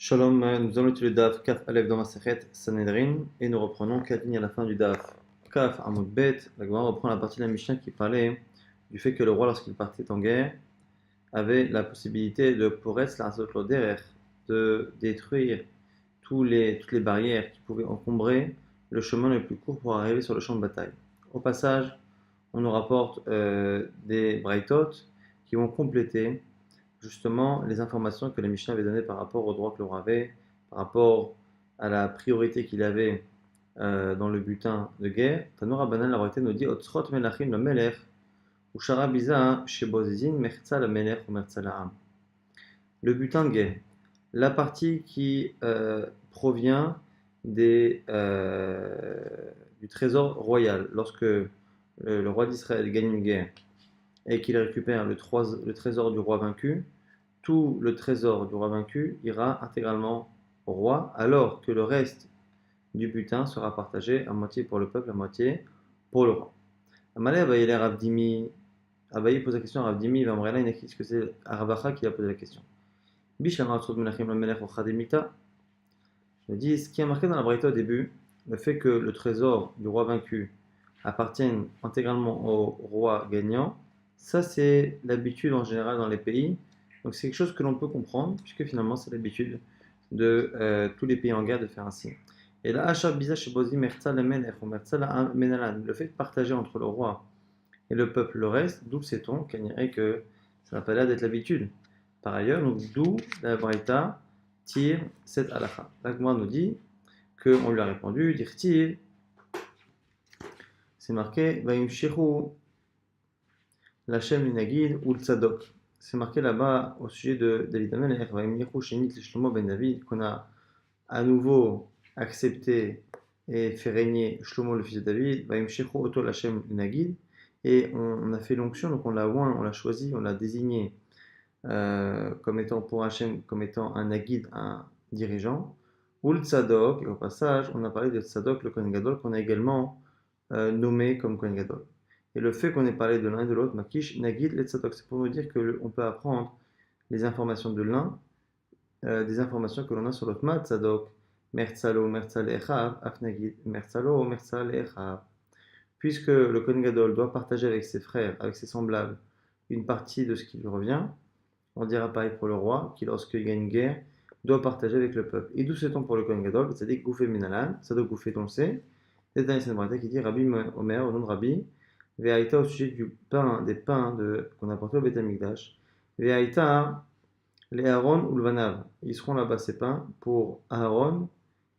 Shalom, nous allons étudier le Daf Kaf Aleph dans Masechet Sanhedrin et nous reprenons 4 lignes à la fin du Daf Kaf Amud Bet. La Gemara reprend la partie de la Mishnah qui parlait du fait que le roi, lorsqu'il partait en guerre, avait la possibilité de Poretz la Loderer, de détruire toutes les barrières qui pouvaient encombrer le chemin le plus court pour arriver sur le champ de bataille. Au passage, on nous rapporte des Braithot qui vont compléter justement les informations que la Mishnah avait données par rapport au droit que le roi avait, par rapport à la priorité qu'il avait dans le butin de guerre. Tanora Banan, la royauté nous dit Otsrot Melachim le Melech, ou Sharabiza Shebozizin Mertza le Melech ou Mertza La'am. Le butin de guerre, la partie qui provient du trésor royal. Lorsque le roi d'Israël gagne une guerre et qu'il récupère le trésor du roi vaincu, tout le trésor du roi vaincu ira intégralement au roi, alors que le reste du butin sera partagé à moitié pour le peuple, à moitié pour le roi. Amalé Abaye Ravdimi, Abaye pose la question à Ravdimi, il va me révéler que c'est Arabacha qui a posé la question. Bishama Atsud Menachem le Melech Ochademita. Je dis, ce qui est marqué dans la Braïta au début, le fait que le trésor du roi vaincu appartienne intégralement au roi gagnant, ça c'est l'habitude en général dans les pays. Donc c'est quelque chose que l'on peut comprendre, puisque finalement c'est l'habitude de tous les pays en guerre de faire ainsi. Et là, le fait de partager entre le roi et le peuple le reste, d'où sait-on qu'il dirait que ça n'a pas l'air d'être l'habitude. Par ailleurs, donc d'où la Braïta tire cette halakha. L'Agma nous dit qu'on lui a répondu, dire tire, c'est marqué Vayimshichu Lachem Linagid ou Tzadok. C'est marqué là-bas au sujet de David Amelech, Vayimyechu Shenit Shlomo ben David, qu'on a à nouveau accepté et fait régner Shlomo le fils de David, Vayimshichu Oto Lachem Linagid, et on a fait l'onction, donc on l'a oint, on l'a choisi, on l'a désigné comme étant pour Hachem, comme étant un Nagid, un dirigeant. Ou le Tzadok, et au passage, on a parlé de Tzadok, le Kohen Gadol, qu'on a également nommé comme Kohen Gadol. Et le fait qu'on ait parlé de l'un et de l'autre, Makish, Nagid, le Tzadok, c'est pour nous dire qu'on peut apprendre les informations de l'un, des informations que l'on a sur l'autre. Ma Tzadok, Mertzalo, Mertzal Echav, Afnagid, Mertzalo, Mertzal Echav. Puisque le Kohen Gadol doit partager avec ses frères, avec ses semblables, une partie de ce qui lui revient, on dira pareil pour le roi, qui lorsqu'il gagne une guerre, doit partager avec le peuple. Et d'où sait-on pour le Kohen Gadol? C'est-à-dire Goufé Minalan, ça doit Goufé, on le sait. C'est dans les Braïta qui dit Rabbi Omer, au nom de Rabbi, Ve'aïta au sujet des pains qu'on a apporté au Beth Amikdash. Ve'aïta, les Aaron ou le Vanav. Ils seront là-bas ces pains pour Aaron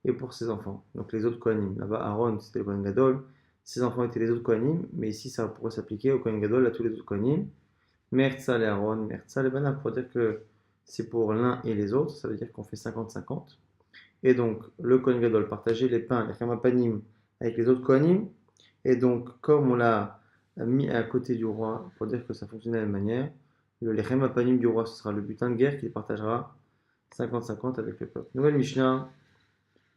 et pour ses enfants. Donc les autres Kohanim. Là-bas, Aaron c'était le Kohen Gadol, ses enfants étaient les autres Kohanim, mais ici ça pourrait s'appliquer au Kohen Gadol, à tous les autres Kohanim. Mertzal et Aaron, Mertzal et Banav, pour dire que c'est pour l'un et les autres, ça veut dire qu'on fait 50-50. Et donc, le Kohen Gadol partageait les pains, les Chamapanim, avec les autres Kohanim. Et donc, comme on l'a mis à côté du roi, pour dire que ça fonctionnait de la même manière, les Chamapanim du roi, ce sera le butin de guerre qu'il partagera 50-50 avec le peuple. Nouvelle Mishnah,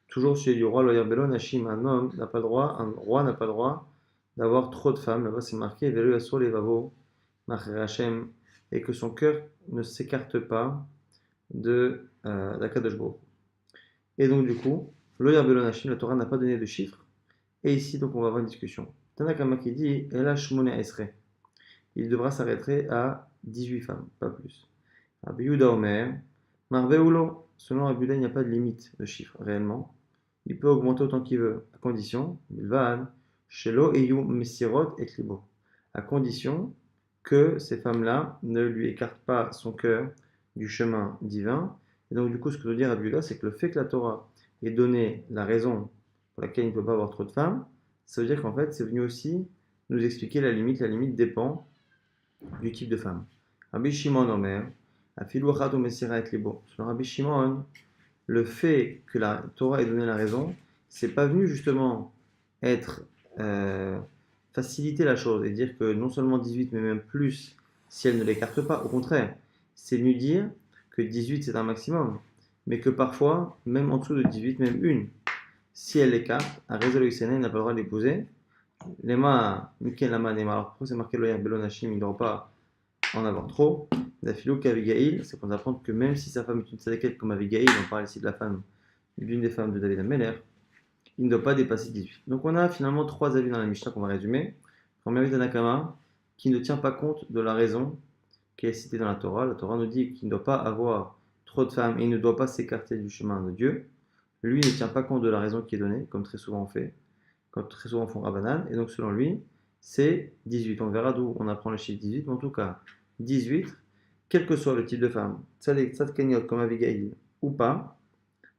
toujours chez du roi, Loyer Belon, Hashim, un homme n'a pas le droit, un roi n'a pas le droit d'avoir trop de femmes. Là-bas, c'est marqué, Velu Asur Levavo, Hachem, et que son cœur ne s'écarte pas de d'Akadosh Baruch. Et donc du coup, l'Oyer Belon Hashim, la Torah n'a pas donné de chiffres. Et ici, donc on va avoir une discussion. Tanakama qui dit, Ela Shmone Esre. Il devra s'arrêter à 18 femmes, pas plus. Rabbi Yehuda Omer, Marve Ulo. Selon Rabbi Yehuda, il n'y a pas de limite de chiffre réellement. Il peut augmenter autant qu'il veut, à condition, Bilvad, Shelo Eyu Mesirot et Klibo. À condition que ces femmes-là ne lui écartent pas son cœur du chemin divin. Et donc, du coup, ce que veut dire Rabbi Yehuda, c'est que le fait que la Torah ait donné la raison pour laquelle il ne peut pas avoir trop de femmes, ça veut dire qu'en fait, c'est venu aussi nous expliquer la limite. La limite dépend du type de femme. Rabbi Shimon Omer, Afilu Achad Mesira et Klibo. Selon Rabbi Shimon, le fait que la Torah ait donné la raison, c'est pas venu justement être faciliter la chose et dire que non seulement 18 mais même plus si elle ne l'écarte pas. Au contraire, c'est venu dire que 18 c'est un maximum, mais que parfois, même en dessous de 18, même une, si elle l'écarte, un réseau Sénat n'a pas le droit d'épouser. Lema, Mikel Lama, Nema. Alors pourquoi c'est marqué Loyer Belon Hashim, il ne doit pas en avoir trop. D'Afilou qu'Abigail, c'est qu'on apprend que même si sa femme est une tzadékette comme Abigail, on parle ici de la femme, d'une des femmes de David Ameller, il ne doit pas dépasser 18. Donc on a finalement trois avis dans la Mishnah qu'on va résumer. Premier avis d'Anakama, qui ne tient pas compte de la raison qui est citée dans la Torah. La Torah nous dit qu'il ne doit pas avoir trop de femmes et il ne doit pas s'écarter du chemin de Dieu. Lui ne tient pas compte de la raison qui est donnée, comme très souvent on fait, comme très souvent font Rabbanan, et donc selon lui, c'est 18. On verra d'où on apprend le chiffre 18, mais en tout cas, 18, quel que soit le type de femme, tzadkeniot comme Abigail ou pas,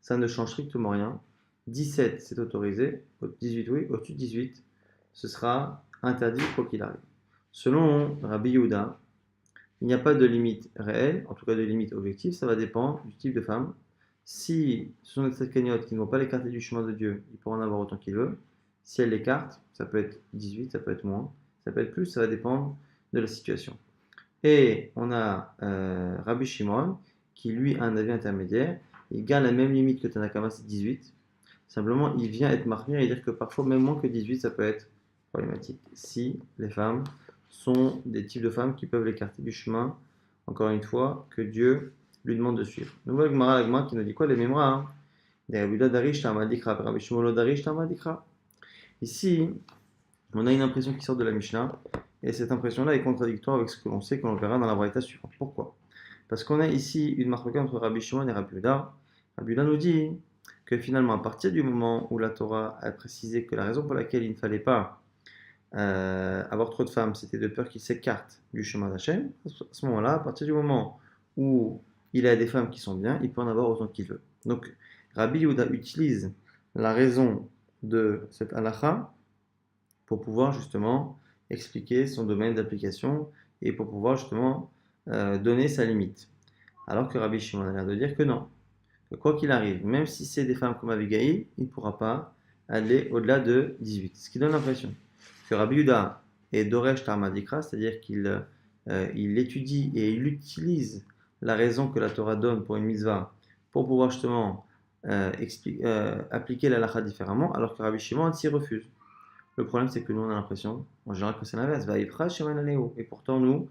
ça ne change strictement rien. 17, c'est autorisé. 18, oui. Au-dessus de 18, ce sera interdit quoi qu'il arrive. Selon Rabbi Yehuda, il n'y a pas de limite réelle, en tout cas de limite objective, ça va dépendre du type de femme. Si ce sont des tzadkeniot qui ne vont pas l'écarter du chemin de Dieu, il pourra en avoir autant qu'il veut. Si elle l'écarte, ça peut être 18, ça peut être moins, ça peut être plus, ça va dépendre de la situation. Et on a Rabbi Shimon qui lui a un avis intermédiaire. Il garde la même limite que Tanakama, c'est 18. Simplement, il vient être marqué et dire que parfois, même moins que 18, ça peut être problématique. Si les femmes sont des types de femmes qui peuvent l'écarter du chemin, encore une fois, que Dieu lui demande de suivre. Nous voyons Gemara Lagma qui nous dit quoi les mémoires? Ici, on a une impression qui sort de la Mishnah, et cette impression-là est contradictoire avec ce que l'on sait, qu'on verra dans la braïta suivante. Pourquoi? Parce qu'on a ici une marque entre Rabbi Shimon et Rabbi Yehuda. Rabbi Yehuda nous dit que finalement, à partir du moment où la Torah a précisé que la raison pour laquelle il ne fallait pas avoir trop de femmes, c'était de peur qu'ils s'écartent du chemin d'Hachem, à ce moment-là, à partir du moment où il a des femmes qui sont bien, il peut en avoir autant qu'il veut. Donc, Rabbi Yehuda utilise la raison de cette halakha pour pouvoir justement expliquer son domaine d'application et pour pouvoir justement donner sa limite. Alors que Rabbi Shimon a l'air de dire que non, que quoi qu'il arrive, même si c'est des femmes comme Abigail, il ne pourra pas aller au-delà de 18. Ce qui donne l'impression que Rabbi Yehuda est Doresh Tarmadikra, c'est-à-dire qu'il étudie et il utilise la raison que la Torah donne pour une mitzvah pour pouvoir justement appliquer la halakha différemment, alors que Rabbi Shimon s'y refuse. Le problème, c'est que nous, on a l'impression, en général, que c'est l'inverse. Et pourtant, nous,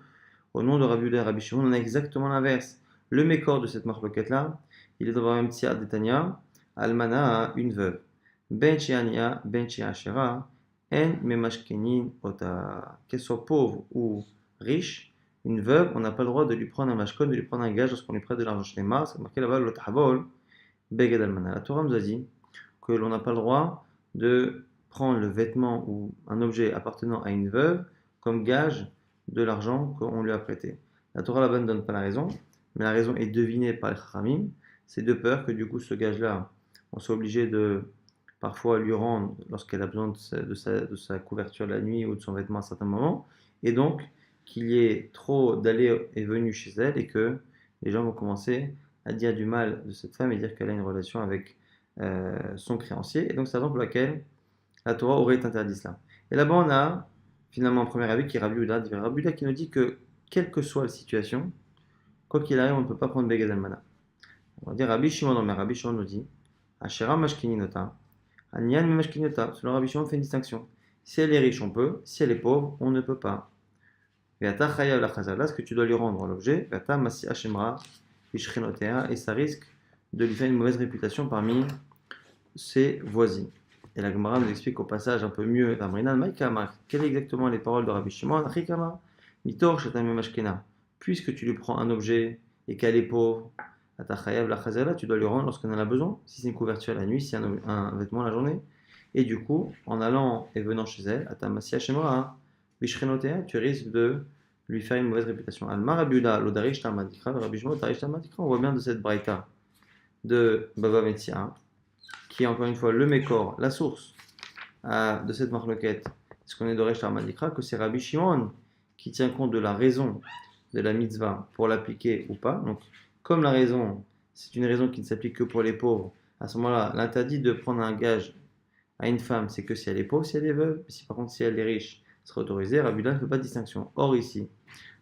au nom de Rabbi Yehuda et Rabbi Shimon, on a exactement l'inverse. Le mécor de cette marloquette-là, il est dans un petit d'Etania, Almana a une veuve. Ben Chiania, Ben Chiachera, En Memashkenin Ota. Qu'elle soit pauvre ou riche, une veuve, on n'a pas le droit de lui prendre un mashkon, de lui prendre un gage lorsqu'on lui prête de l'argent chez les mars. C'est marqué là-bas, l'Otahabol, Beged Almana. La Torah nous a dit que l'on n'a pas le droit de prendre le vêtement ou un objet appartenant à une veuve comme gage de l'argent qu'on lui a prêté. La Torah là-bas ne donne pas la raison, mais la raison est devinée par les Chachamim. C'est de peur que du coup ce gage-là, on soit obligé de parfois lui rendre lorsqu'elle a besoin de sa couverture la nuit ou de son vêtement à certains moments, et donc qu'il y ait trop d'allées et venues chez elle et que les gens vont commencer à dire du mal de cette femme et dire qu'elle a une relation avec son créancier. Et donc c'est la raison pour laquelle la Torah aurait interdit cela. Et là-bas, on a finalement un premier avis qui est Rabbi Yehuda, Rabbi Yehuda qui nous dit que, quelle que soit la situation, quoi qu'il arrive, on ne peut pas prendre Beged Almana. On va dire Rabbi Shimon, mais Rabbi Shimon nous dit Ashera Mashkininota, Anyan Mashkininota. Selon Rabbi Shimon, on fait une distinction. Si elle est riche, on peut. Si elle est pauvre, on ne peut pas. Veata Chayav la Chazala, ce que tu dois lui rendre l'objet, Veata Masi Hashemra, Ishrinotea, et ça risque de lui faire une mauvaise réputation parmi ses voisines. Et la Gemara nous explique au passage un peu mieux Amrinan Maïkama. Quelles sont exactement les paroles de Rabbi Shimon? Achikama, Mitor Shetamim Ashkena. Puisque tu lui prends un objet et qu'elle est pauvre, Atachayav la Chazala, tu dois lui rendre lorsqu'on en a besoin. Si c'est une couverture la nuit, si c'est un vêtement la journée. Et du coup, en allant et venant chez elle, Atamasi Hashemra, Vishrenotea, tu risques de lui faire une mauvaise réputation. Alma Rabiuda, Lodarish Tamadikra, Rabbi Shimon, Tarish Tamadikra. On voit bien de cette braïta de Baba Metzia, qui est encore une fois le mécor, la source de cette marloquette, ce qu'on est d'Oresh Tarmadikra, que c'est Rabbi Shimon qui tient compte de la raison de la mitzvah pour l'appliquer ou pas. Donc, comme la raison, c'est une raison qui ne s'applique que pour les pauvres, à ce moment-là, l'interdit de prendre un gage à une femme, c'est que si elle est pauvre, si elle est veuve. Si par contre, si elle est riche, ce sera autorisé. Rabbi Yehuda ne fait pas de distinction. Or, ici,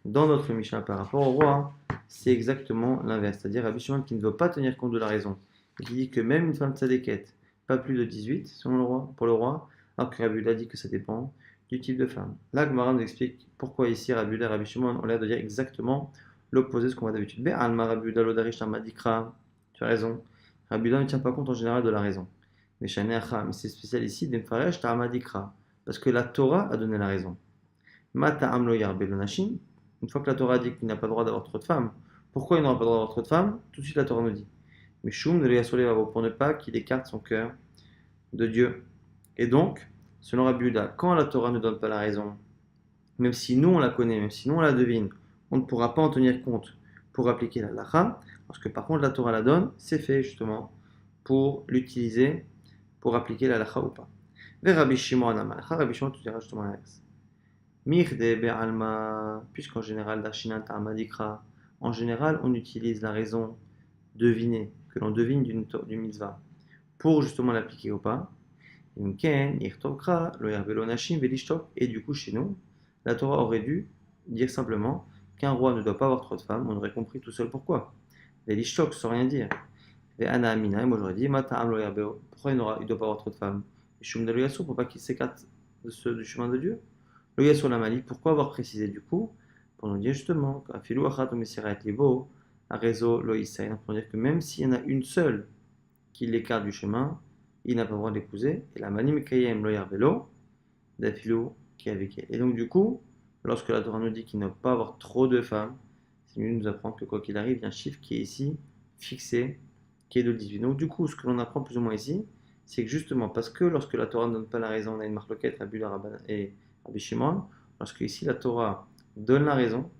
dans notre Mishnah par rapport au roi, c'est exactement l'inverse. C'est-à-dire Rabbi Shimon qui ne veut pas tenir compte de la raison. Et qui dit que même une femme tzadékette, pas plus de 18 selon le roi, pour le roi, alors que Rabbi Yehuda dit que ça dépend du type de femme. Là, Gemara nous explique pourquoi ici Rabbi Yehuda et Rabbi Shimon ont l'air de dire exactement l'opposé de ce qu'on voit d'habitude. Alma Rabbi Yehuda lo darish Dikra. Tu as raison. Rabbi Yehuda ne tient pas compte en général de la raison. Mais c'est spécial ici, d'Emfaresh Ta'ama Dikra. Parce que la Torah a donné la raison. Mata Amlo Yarbe lo Nashim. Une fois que la Torah dit qu'il n'a pas le droit d'avoir trop de femmes, pourquoi il n'aura pas le droit d'avoir trop de femmes? Tout de suite la Torah nous dit. Mais Shum ne le pour ne pas qu'il écarte son cœur de Dieu. Et donc, selon Rabbi Yehuda, quand la Torah ne donne pas la raison, même si nous on la connaît, même si nous on la devine, on ne pourra pas en tenir compte pour appliquer la halakha, parce que par contre la Torah la donne, c'est fait justement pour l'utiliser, pour appliquer la halakha ou pas. Vers Rabbi Shimon Amalacha, Rabbi Shimon te dira justement l'inverse. Mirde be'alma, puisqu'en général, Darshinan ta'ama dikra, en général on utilise la raison devinée, que l'on devine d'une mitzvah, pour justement l'appliquer ou pas. Et du coup, chez nous, la Torah aurait dû dire simplement qu'un roi ne doit pas avoir trop de femmes. On aurait compris tout seul pourquoi. Les lishtok sans rien dire. Et Anna Amina, et moi j'aurais dit, pourquoi il ne doit pas avoir trop de femmes? Et Shumda lo Yassou, pour pas qu'il s'écarte du chemin de Dieu. Lo Yassou la Mali, pourquoi avoir précisé du coup? Pour nous dire justement, Afilou Achat ou Messirat Libo, Arezo Lo Isaï, pour dire que même s'il y en a une seule qui l'écarte du chemin, il n'a pas le droit d'épouser. Et la mani mekayem lo yarvelo, d'afilou qui est avec elle. Et donc du coup, lorsque la Torah nous dit qu'il ne doit pas avoir trop de femmes, c'est mieux de nous apprendre que quoi qu'il arrive, il y a un chiffre qui est ici fixé, qui est de 18. Donc du coup, ce que l'on apprend plus ou moins ici, c'est que justement, parce que lorsque la Torah ne donne pas la raison, on a une marloquette, Rabbi Yehuda et Rabbi Shimon, lorsque ici la Torah donne la raison,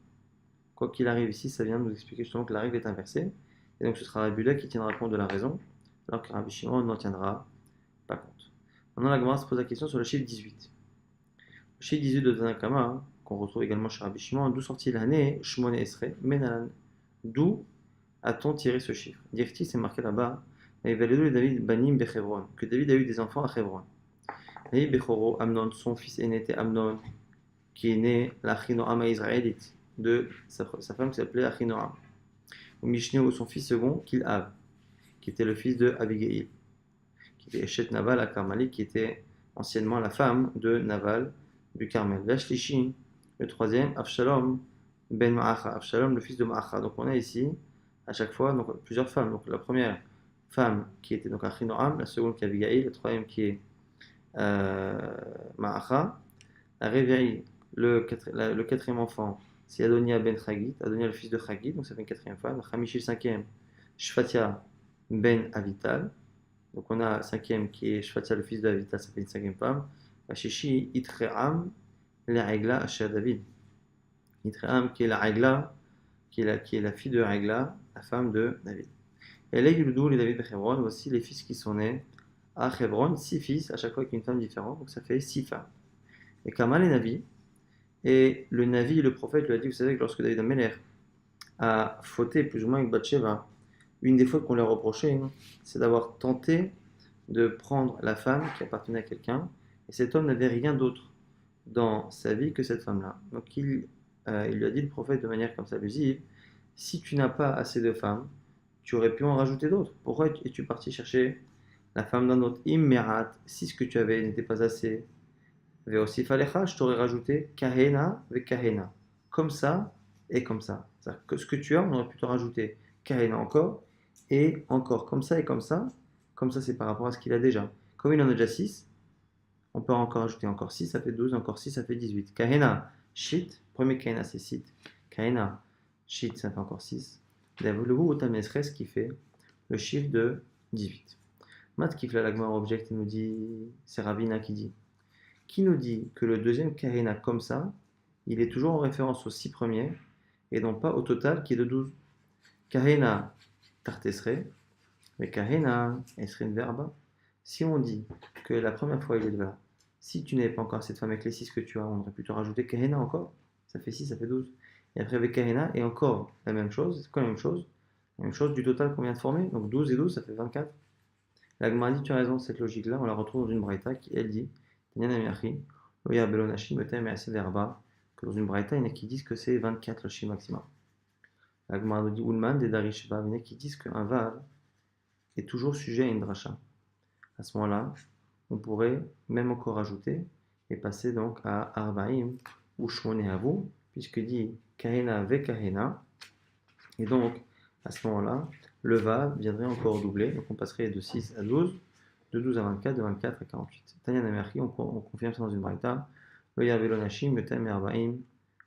quoi qu'il arrive ici, ça vient de nous expliquer justement que la règle est inversée. Et donc ce sera Rabbi Yehuda qui tiendra compte de la raison, alors que Rabbi Shimon n'en tiendra pas compte. Maintenant, la Gemara se pose la question sur le chiffre 18. Le chiffre 18 de Tanakama, hein, qu'on retrouve également chez Rabbi Shimon, d'où sortit l'année Shmone Esre, Menalan. D'où a-t-on tiré ce chiffre? Dirti, c'est marqué là-bas, David Banim Bechevron, que David a eu des enfants à Chevron. Et Bechoro, Amnon, son fils aîné était Amnon, qui est né l'Achinoam israélite, de sa femme qui s'appelait Achinoam. Ou Mishneh, son fils second, Kil'av, qui était le fils de Abigail, qui était Eshet Naval à Carmali, qui était anciennement la femme de Naval du Carmel. Vashlishi, le troisième, Avshalom ben Ma'acha, Avshalom le fils de Ma'acha. Donc on a ici à chaque fois donc, plusieurs femmes. Donc la première femme qui était donc Achinoam, la seconde qui est Abigail, la troisième qui est Ma'acha. La réveille, le quatrième enfant, c'est Adonia ben Chagit, Adonia le fils de Chagit, donc ça fait une quatrième femme. Chamishi le cinquième, Shfatia ben Avital. Donc on a le cinquième qui est Shfatia le fils de Avital, ça fait une cinquième femme. Shishi Itream la Regla Asher David. Itream qui est la Regla, qui est la fille de Regla, la femme de David. Et là, Yuldou, les David de Hebron, voici les fils qui sont nés à Hebron, 6 fils, à chaque fois avec une femme différente, donc ça fait 6 femmes. Et Kamal est Navi, et le Navi, le prophète, lui a dit, vous savez que lorsque David Améler a fauté plus ou moins avec Bathsheba, une des fautes qu'on lui a reproché, c'est d'avoir tenté de prendre la femme qui appartenait à quelqu'un, et cet homme n'avait rien d'autre dans sa vie que cette femme-là. Donc il lui a dit, le prophète, de manière comme ça abusive, si tu n'as pas assez de femmes, tu aurais pu en rajouter d'autres. Pourquoi es-tu parti chercher la femme d'un autre? Immerat, si ce que tu avais n'était pas assez, aussi falecha, je t'aurais rajouté kahena ve kahena. Comme ça et comme ça. C'est-à-dire que ce que tu as, on aurait pu te rajouter kahena encore et encore. Comme ça et comme ça. Comme ça, c'est par rapport à ce qu'il a déjà. Comme il en a déjà 6, on peut encore ajouter encore 6, ça fait 12, encore 6, ça fait 18. Kahena, shit, premier kahena c'est sit. Kahena, shit, ça fait encore 6. Le ou tamesres qui fait le chiffre de 18. Mat Kifla Lagmar Object nous dit, c'est Ravina qui nous dit que le deuxième Kahena comme ça, il est toujours en référence aux 6 premiers et non pas au total qui est de 12. Kahena tartesre, mais Kahena esre une verba. Si on dit que la première fois il est de là, si tu n'avais pas encore cette femme avec les 6 que tu as, on aurait plutôt rajouter Kahena encore, ça fait 6, ça fait 12. Et après avec Kahena, et encore la même chose, c'est quoi la même chose? La même chose du total qu'on vient de former, donc 12 et 12, ça fait 24. La Gemara dit, tu as raison, cette logique-là, on la retrouve dans une braïta qui, elle dit, que dans une braïta, il y en a qui disent que c'est 24 le chiffre maximum. La Gemara nous dit, Ulman, des Darishba, il y en a qui disent qu'un Vav est toujours sujet à une dracha. À ce moment-là, on pourrait même encore ajouter et passer donc à Arbaim ou Shmone Havu, puisque dit Kahena ve Kahena, Et donc, à ce moment-là, le va viendrait encore doubler. Donc on passerait de 6 à 12, de 12 à 24, de 24 à 48. Tanya Namerki, on confirme ça dans une braïta. Le Yarvelo Nashim, le Tam Erbaim,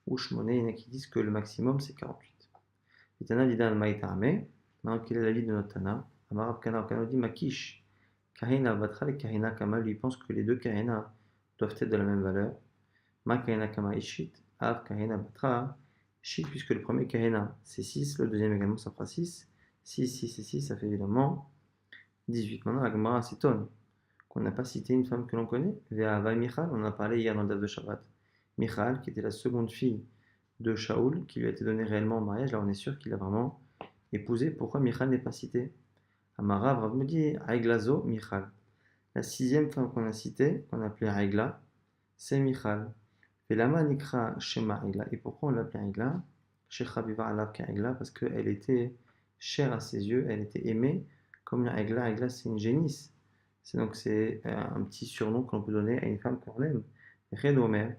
ou Shmone, il y en a qui disent que le maximum c'est 48. Et Tana Dida al Maïtame, maintenant quel est l'avis de notre Tana? Amarab Kana dit Makish, Kahina Batra et Kahina Kama, lui pense que les deux Kahina doivent être de la même valeur. Ma Kahina Kama Ishit, Av Kahina Batra, Shit, puisque le premier Kahina c'est 6, le deuxième également ça fera 6. 6, 6 et 6, ça fait évidemment 18. Maintenant, la Gemara s'étonne qu'on n'a pas cité une femme que l'on connaît. Ve'ava Michal, on en a parlé hier dans le date de Shabbat. Michal, qui était la seconde fille de Shaoul, qui lui a été donnée réellement en mariage, là on est sûr qu'il a vraiment épousé. Pourquoi Michal n'est pas citée? Amara, Rav me dit, Aiglazo, Michal. La sixième femme qu'on a citée, qu'on a appelée Aigla, c'est Michal. Velama Nikra Shema Aigla. Et pourquoi on l'appelait Aigla? Sheikh Rabiva Alav Aigla, parce qu'elle était chère à ses yeux, elle était aimée comme la Aigla. Aigla, c'est une génisse. C'est un petit surnom qu'on peut donner à une femme qu'on aime. Renomer.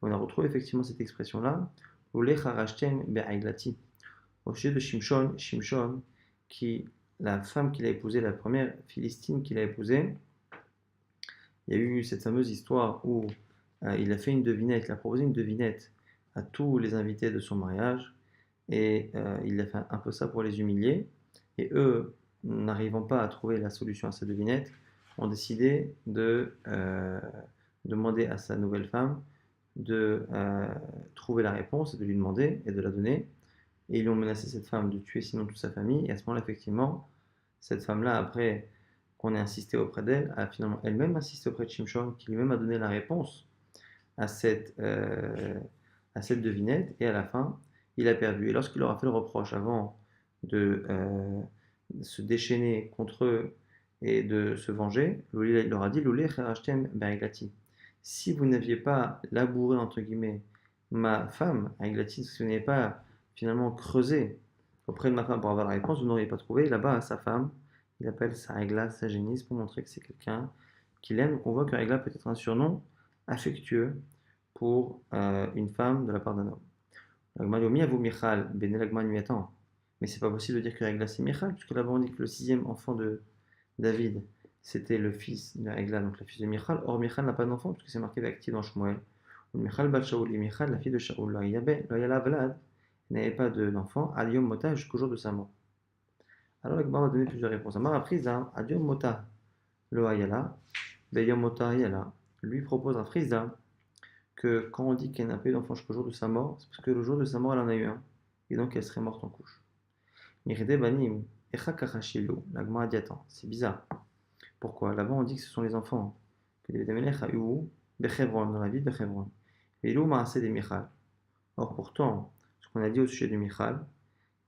On a retrouvé effectivement cette expression-là. Olech harashtem be'aiglati. Au sujet de Shimshon, qui, la femme qu'il a épousée, la première Philistine qu'il a épousée, il y a eu cette fameuse histoire où il a fait une devinette, il a proposé une devinette à tous les invités de son mariage, et il a fait un peu ça pour les humilier, et eux, n'arrivant pas à trouver la solution à cette devinette, ont décidé de demander à sa nouvelle femme de trouver la réponse, et de lui demander et de la donner, et ils ont menacé cette femme de tuer sinon toute sa famille, et à ce moment-là, effectivement, cette femme-là, après qu'on ait insisté auprès d'elle, a finalement elle-même insisté auprès de Shimshon, qui lui-même a donné la réponse à cette devinette, et à la fin, il a perdu. Et lorsqu'il leur a fait le reproche avant de se déchaîner contre eux et de se venger, il leur a dit Loulé kharashtem ba'eglati. Si vous n'aviez pas labouré, entre guillemets, ma femme, Aiglati, si vous n'avez pas finalement creusé auprès de ma femme pour avoir la réponse, vous n'auriez pas trouvé. Là-bas, sa femme, il appelle sa Aigla, sa génisse, pour montrer que c'est quelqu'un qu'il aime. Donc on voit que Aigla peut être un surnom affectueux pour une femme de la part d'un homme. Mais c'est pas possible de dire que Aigla c'est Michal, puisque là-bas on dit que le sixième enfant de David, c'était le fils de Aigla, donc le fils de Michal. Or Michal n'a pas d'enfant, puisque c'est marqué actif dans Shmuel. Michal bat Shaoul, et Michal, la fille de Shaoul, Loyala Vlad, n'avait pas d'enfant, Adiom Mota, jusqu'au jour de sa mort. Alors la Gemara va donner plusieurs réponses. Amar Frizda, Adiom Mota, le Ayala, Beyom Mota Ayala, lui propose un Frizda que quand on dit qu'elle n'a pas eu d'enfant jusqu'au jour de sa mort, c'est parce que le jour de sa mort, elle en a eu un, et donc elle serait morte en couche. Miride Banim, Echa Kachashilo, la Gemara dit attends, c'est bizarre. Pourquoi? Là-bas on dit que ce sont les enfants que David Amelech a eu Bechevron, dans la ville de Bechevron. Et Ilou Maaseh de Michal. Or pourtant, ce qu'on a dit au sujet de Michal,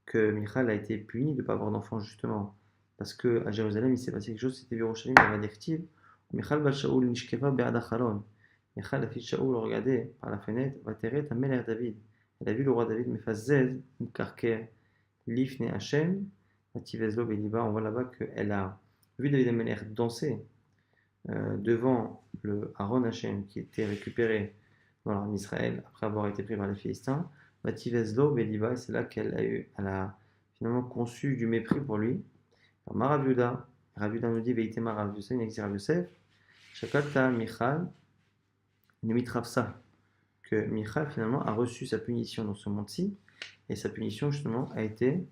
que Michal a été puni de ne pas avoir d'enfant justement, parce qu'à Jérusalem il s'est passé quelque chose, c'était Yerushalayim, il y avait des Michal bat Shaoul nishkeva be'ad achalon. Michal, la fille de Shaoul, regardait par la fenêtre, va terrer ta mère David. Elle a vu le roi David, Mephazez, Mkarker, Lifne Hashem, Ativezlo Beliba. On voit là-bas qu'elle a vu David Ameler danser devant le Aaron Hashem qui était récupéré dans l'armée d'Israël après avoir été pris par les Philistins. Ativezlo Beliba, c'est là elle a finalement conçu du mépris pour lui. Maraviuda nous dit Veitema Rav Yosef, il existe Rav Yosef, Shakalta Michal, Nimitravsa, que Michal finalement a reçu sa punition dans ce monde-ci, et sa punition justement a été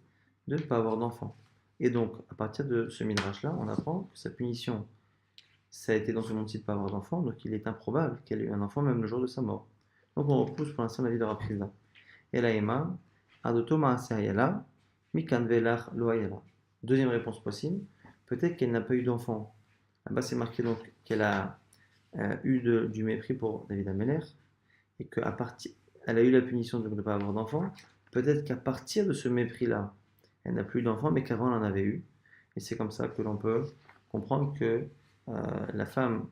de ne pas avoir d'enfant. Et donc, à partir de ce midrash-là, on apprend que sa punition, ça a été dans ce monde-ci de ne pas avoir d'enfant, donc il est improbable qu'elle ait eu un enfant même le jour de sa mort. Donc on repousse pour l'instant la vie de Rav Chizda. Et la Ema, Adoto Maasayala, Mikan Velach Loayala. Deuxième réponse possible, peut-être qu'elle n'a pas eu d'enfant. Là-bas, c'est marqué donc qu'elle a eu du mépris pour David Ameller, et qu'elle a eu la punition de ne pas avoir d'enfant. Peut-être qu'à partir de ce mépris-là, elle n'a plus d'enfant, mais qu'avant elle en avait eu. Et c'est comme ça que l'on peut comprendre que la femme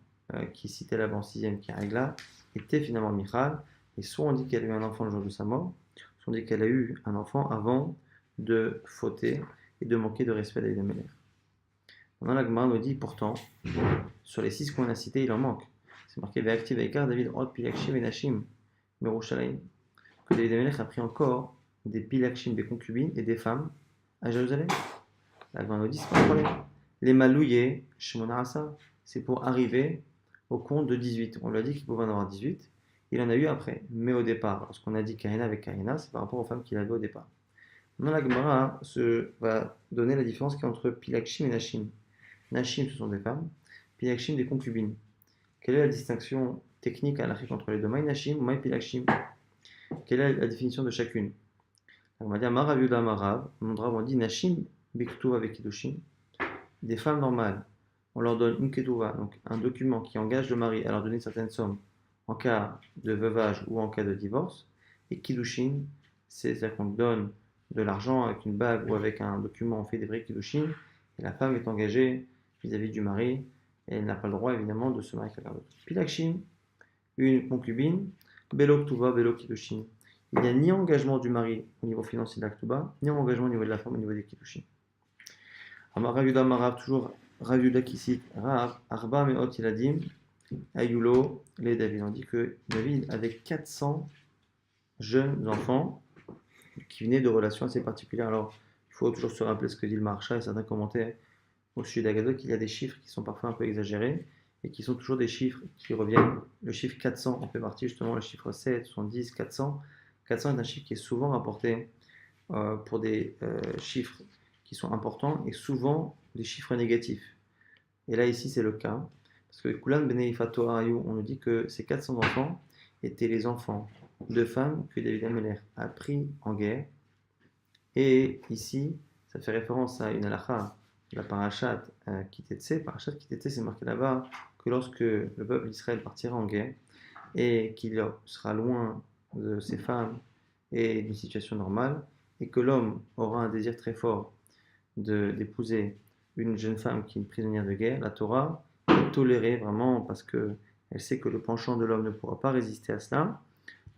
qui citait là-bas en sixième, qui est Aigla, était finalement Michal. Et soit on dit qu'elle a eu un enfant le jour de sa mort, soit on dit qu'elle a eu un enfant avant de fauter et de manquer de respect à David Ameller. Maintenant, la Gemara nous dit pourtant, sur les 6 qu'on a cités, il en manque. C'est marqué Ve'aktiv Eikar David Od Pilakshim Enashim Merushalayim. Que David Amelech a pris encore des pilakshim, des concubines et des femmes à Jérusalem. La Gemara nous dit, c'est pas un problème. Les malouillés, Shemona Asa, c'est pour arriver au compte de 18. On lui a dit qu'il pouvait en avoir 18. Il en a eu après. Mais au départ, lorsqu'on a dit Kahina avec Kahina, c'est par rapport aux femmes qu'il avait au départ. Maintenant, la Gemara va donner la différence qu'il y a entre Pilakshim et Nashim. Nashim, ce sont des femmes. Pilakshim, des concubines. Quelle est la distinction technique à l'Afrique entre les deux? Maï Nashim ou Maï Pilakshim? Quelle est la définition de chacune? On va dire Marav Yuda Marav. Mon drabe, on dit Nashim Biktuva avec Kiddushin. Des femmes normales, on leur donne une Ketuva, donc un document qui engage le mari à leur donner une certaine somme en cas de veuvage ou en cas de divorce. Et Kiddushin, c'est-à-dire qu'on donne de l'argent avec une bague ou avec un document, on fait des vrais Kiddushin. Et la femme est engagée vis-à-vis du mari et elle n'a pas le droit évidemment de se marier avec quelqu'un d'autre. Pilakshim, une concubine, Belo Ktuva, Belo Kiddushin. Il n'y a ni engagement du mari au niveau financier de la Ktuba, ni engagement au niveau de la femme au niveau des Kiddushin. Amar Rav Yuda Marav, toujours Rav Yuda qui cite Rav, Arba Meot Iladim, Ayulo, les David. On dit que David avait 400 jeunes enfants qui venaient de relations assez particulières. Alors, il faut toujours se rappeler ce que dit le Maharsha et certains commentaires au sujet d'Agadot, qu'il y a des chiffres qui sont parfois un peu exagérés et qui sont toujours des chiffres qui reviennent. Le chiffre 400 en fait partie justement, le chiffre 7, 70, 400. 400 est un chiffre qui est souvent rapporté pour des chiffres qui sont importants et souvent des chiffres négatifs. Et là, ici, c'est le cas. Parce que Kulan Bnei Fato Arayu, on nous dit que ces 400 enfants étaient les enfants de femmes que David Ameler a pris en guerre. Et ici, ça fait référence à une halakha, la parashat Kitetse. Parashat Kitetse, c'est marqué là-bas que lorsque le peuple d'Israël partira en guerre et qu'il sera loin de ses femmes et d'une situation normale, et que l'homme aura un désir très fort d'épouser une jeune femme qui est une prisonnière de guerre, la Torah est tolérée vraiment parce qu'elle sait que le penchant de l'homme ne pourra pas résister à cela.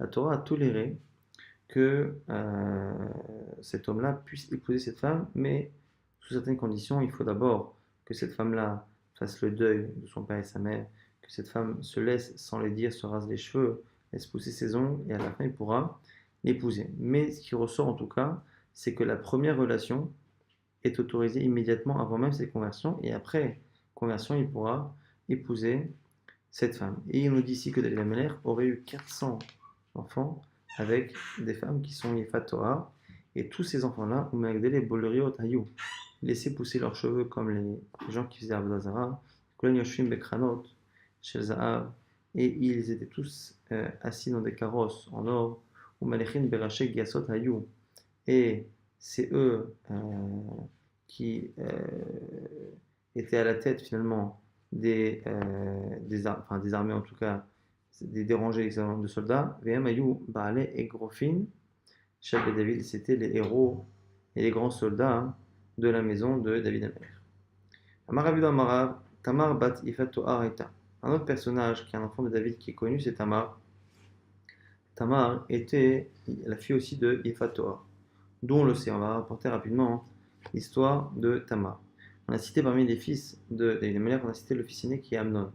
La Torah a toléré que cet homme-là puisse épouser cette femme, mais sous certaines conditions. Il faut d'abord que cette femme-là fasse le deuil de son père et sa mère, que cette femme se laisse sans les dire, se rase les cheveux, laisse pousser ses ongles, et à la fin il pourra l'épouser. Mais ce qui ressort en tout cas, c'est que la première relation est autorisé immédiatement avant même ses conversions, et après conversion, il pourra épouser cette femme. Et il nous dit ici que David Ameler aurait eu 400 enfants avec des femmes qui sont Yefat Torah, et tous ces enfants-là, Umagdele Boleriot Hayou, laissaient pousser leurs cheveux comme les gens qui faisaient Avodah Zarah, Kulan Yoshvim Bekranot, Shel Zahav, et ils étaient tous assis dans des carrosses en or, Umalechin Berashek Giasot Hayou, et c'est eux qui étaient à la tête finalement des armées, en tout cas des rangées de soldats. VM Ayou Baale et Grofin, chef de David, c'était les héros et les grands soldats de la maison de David Ameler. Amar Avidu Amarav, Tamar Bat Ifat Toar Eta. Un autre personnage qui est un enfant de David qui est connu, c'est Tamar. Tamar était la fille aussi de Ifat Toar. D'où on le sait, on va rapporter rapidement l'histoire de Tamar. On a cité parmi les fils de David Ameler, on a cité le fils aîné qui est Amnon.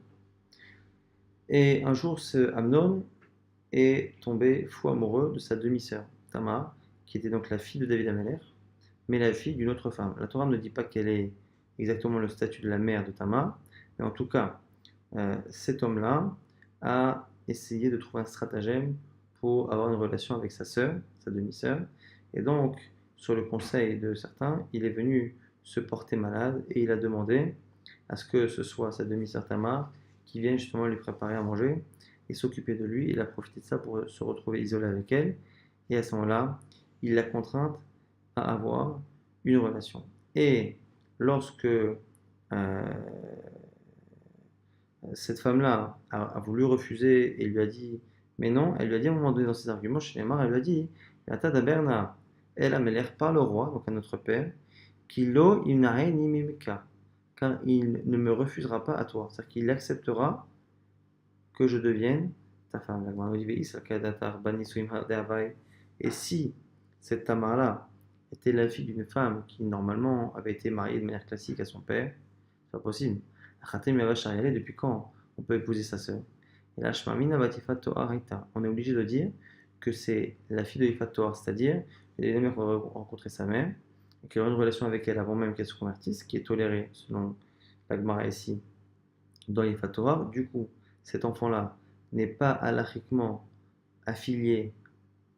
Et un jour, ce Amnon est tombé fou amoureux de sa demi-sœur, Tamar, qui était donc la fille de David Ameler, mais la fille d'une autre femme. La Torah ne dit pas quel est exactement le statut de la mère de Tamar, mais en tout cas, cet homme-là a essayé de trouver un stratagème pour avoir une relation avec sa sœur, sa demi-sœur, et donc, sur le conseil de certains, il est venu se porter malade et il a demandé à ce que ce soit sa demi-sœur Tamar qui vienne justement lui préparer à manger et s'occuper de lui. Il a profité de ça pour se retrouver isolé avec elle, et à ce moment-là, il l'a contrainte à avoir une relation. Et lorsque cette femme-là a voulu refuser et lui a dit mais non, elle lui a dit à un moment donné dans ses arguments, chez Neymar, elle lui a dit Yata Berna, elle a l'air par le roi, donc à notre père, Kilo inae ni mimika, car il ne me refusera pas à toi, c'est-à-dire qu'il acceptera que je devienne ta femme. Et si cette Tamar-là était la fille d'une femme qui normalement avait été mariée de manière classique à son père, c'est pas possible. Depuis quand on peut épouser sa sœur? Et là, on est obligé de dire que c'est la fille de Ifat Toar, c'est-à-dire Et les va rencontrer sa mère, et qu'il aura une relation avec elle avant même qu'elle se convertisse, ce qui est toléré selon la Gemara ici dans les Torah. Du coup, cet enfant-là n'est pas halachiquement affilié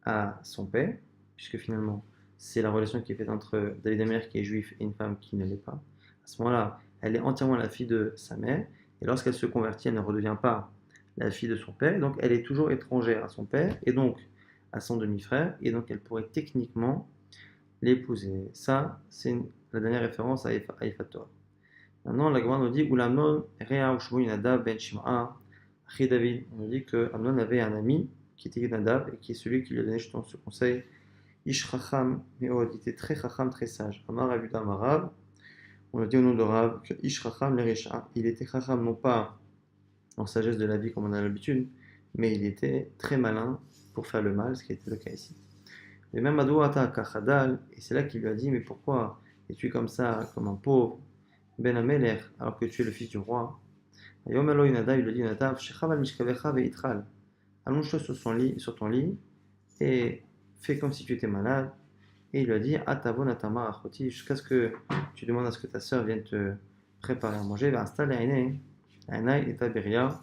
à son père, puisque finalement, c'est la relation qui est faite entre David Amer qui est juif et une femme qui ne l'est pas. À ce moment-là, elle est entièrement la fille de sa mère, et lorsqu'elle se convertit, elle ne redevient pas la fille de son père, donc elle est toujours étrangère à son père, et donc à son demi-frère, et donc elle pourrait techniquement l'épouser. Ça, c'est la dernière référence à Torah. Maintenant, la Gemara nous dit Ulamnon Rea Ushmu Nadab ben Shim'a Achi David. On nous dit que Amnon avait un ami qui était Nadab et qui est celui qui lui a donné justement ce conseil. Ish Chacham Meod, il était très Chacham, très sage. Amar Abuda Amarav, on a dit au nom de Rav que Ish Chacham le Resha, il était Chacham non pas en sagesse de la vie comme on a l'habitude, mais il était très malin pour faire le mal, ce qui était le cas ici. Et même Adouata Kachadal, et c'est là qu'il lui a dit mais pourquoi es-tu comme ça, comme un pauvre Ben Ameler, alors que tu es le fils du roi. Yom Elo Yonadav, il lui dit Yonadav, Shechav al Mishkavecha veitral. Allonge-toi sur ton lit et fais comme si tu étais malade. Et il lui a dit Atavon Atama Achoti, jusqu'à ce que tu demandes à ce que ta sœur vienne te préparer à manger. Installe Aïnaï et Taberia.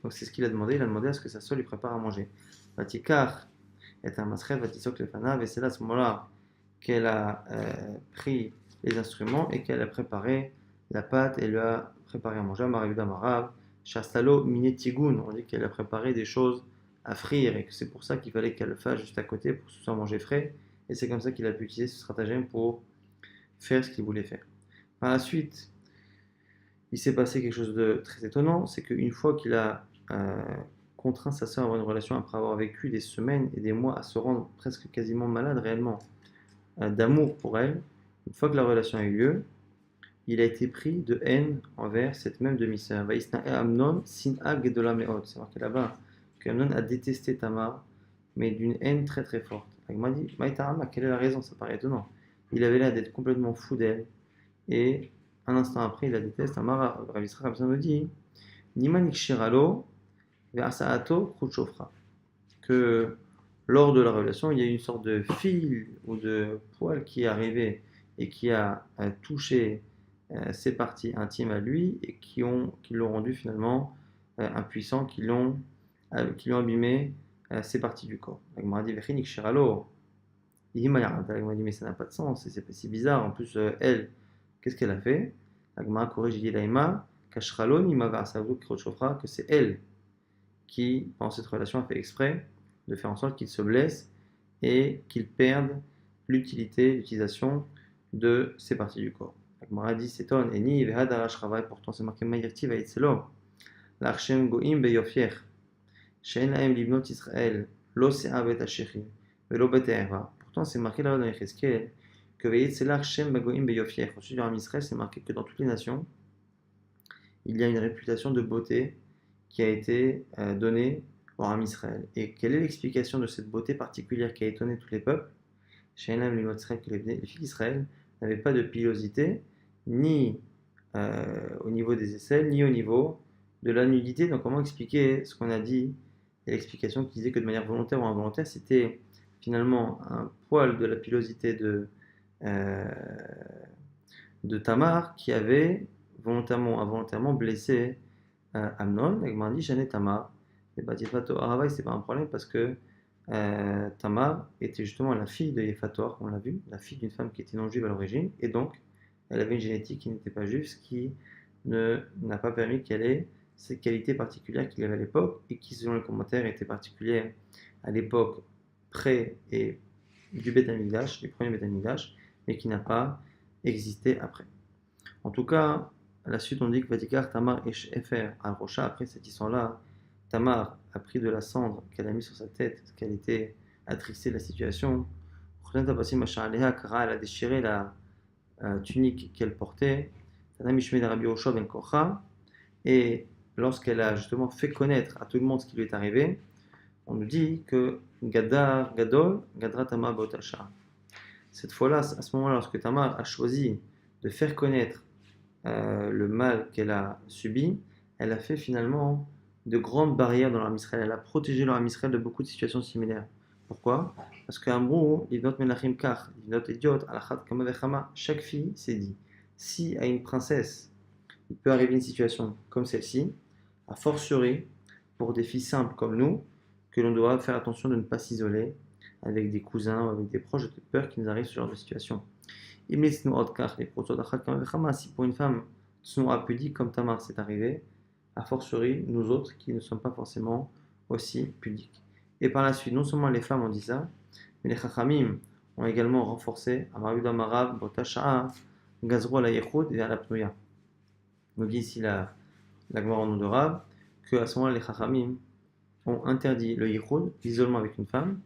Donc c'est ce qu'il a demandé. Il a demandé à ce que sa sœur lui prépare à manger. Vatikar est un masret, Vatisok le Fanav. Et c'est là à ce moment-là qu'elle a pris les instruments et qu'elle a préparé la pâte et lui a préparé à manger. Marabida Marab, Shastalo Minetigun, on dit qu'elle a préparé des choses à frire et que c'est pour ça qu'il fallait qu'elle le fasse juste à côté pour que ce soit mangé frais. Et c'est comme ça qu'il a pu utiliser ce stratagème pour faire ce qu'il voulait faire. Par la suite, il s'est passé quelque chose de très étonnant, c'est qu'une fois qu'il a contraint sa soeur à avoir une relation après avoir vécu des semaines et des mois à se rendre presque quasiment malade réellement, d'amour pour elle, une fois que la relation a eu lieu, il a été pris de haine envers cette même demi-sœur. Vaïsna et Amnon sin'a gedola me'od. C'est marqué là-bas qu'Amnon a détesté Tamar, mais d'une haine très très forte. Il m'a dit, Maïtarama, quelle est la raison? Ça paraît étonnant. Il avait l'air d'être complètement fou d'elle, et un instant après, il la déteste. Tamar, Rav Yisraël comme ça nous dit, Niman ikshiralo ve'asa'ato chutshofra. Que lors de la relation, il y a eu une sorte de fil ou de poil qui est arrivé et qui a touché ses parties intimes à lui et qui l'ont rendu finalement impuissant, qui l'ont abîmé ses parties du corps. La Gemara dit Vechinik Shiralo. La Gemara dit mais ça n'a pas de sens, c'est bizarre. En plus, elle, qu'est-ce qu'elle a fait? La Gemara corrige, dit Laïma, Kashralo Nima Versavou Krochofra, que c'est elle qui, pendant cette relation, a fait exprès de faire en sorte qu'il se blesse et qu'il perde l'utilisation de ces parties du corps. La Gemara dit s'étonne, et ni vehadarash travail, pourtant c'est marqué Mayirti vaïtselo, l'archem goim beyofier, she'en laem libnot Israël, lo se'a bet hashechim, velo bet ha'eva. Pourtant c'est marqué là dans Yecheskel que vaïtselo l'archem goim beyofier. Ensuite dans Israël c'est marqué que dans toutes les nations, il y a une réputation de beauté qui a été donnée au Ram Israël. Et quelle est l'explication de cette beauté particulière qui a étonné tous les peuples? She'en laem libnot Israël, que les filles d'Israël n'avaient pas de pilosité, ni au niveau des aisselles, ni au niveau de la nudité. Donc comment expliquer ce qu'on a dit et l'explication qui disait que de manière volontaire ou involontaire, c'était finalement un poil de la pilosité euh, de Tamar qui avait volontairement ou involontairement blessé Amnon. La Gemara dit Shane Tamar. Et bah, Yefato Aravai, c'est pas un problème parce que Tamar était justement la fille de Yefator, on l'a vu, la fille d'une femme qui était non juive à l'origine, et donc elle avait une génétique qui n'était pas juive, ce qui n'a pas permis qu'elle ait ces qualités particulières qu'il avait à l'époque, et qui, selon les commentaires, étaient particulières à l'époque près et du Beth Amikdash, du premier Beth Amikdash, mais qui n'a pas existé après. En tout cas, à la suite, on dit que Vatikar, Tamar et Efer al-Rocha, après cette histoire-là, Tamar a pris de la cendre qu'elle a mis sur sa tête, parce qu'elle était attristée de la situation. Elle a déchiré la tunique qu'elle portait. Et lorsqu'elle a justement fait connaître à tout le monde ce qui lui est arrivé, on nous dit que Gadar, Gadol, Gadra Tamar Botasha. Cette fois-là, à ce moment-là, lorsque Tamar a choisi de faire connaître le mal qu'elle a subi, elle a fait finalement de grandes barrières dans l'armée Israël. Elle a protégé l'armée Israël de beaucoup de situations similaires. Pourquoi? Parce qu'Amrou, Livnot Menachim Kach, Livnot Idiot, Alachat Kama Vechama, chaque fille s'est dit, si à une princesse, il peut arriver une situation comme celle-ci, a fortiori, pour des filles simples comme nous, que l'on doit faire attention de ne pas s'isoler avec des cousins ou avec des proches, de peur qu'il nous arrive ce genre de situation. Si pour une femme tsnoa pudique comme Tamar c'est arrivé, a fortiori nous autres qui ne sommes pas forcément aussi pudiques. Et par la suite, non seulement les femmes ont dit ça, mais les Chachamim ont également renforcé Amaruda Marab, Botasha'a, Gazro la Yechud et la Pnoya. Nous dit ici la Gemara en nom de Rab, qu'à ce moment-là, les Chachamim ont interdit le Yechud, l'isolement avec une femme,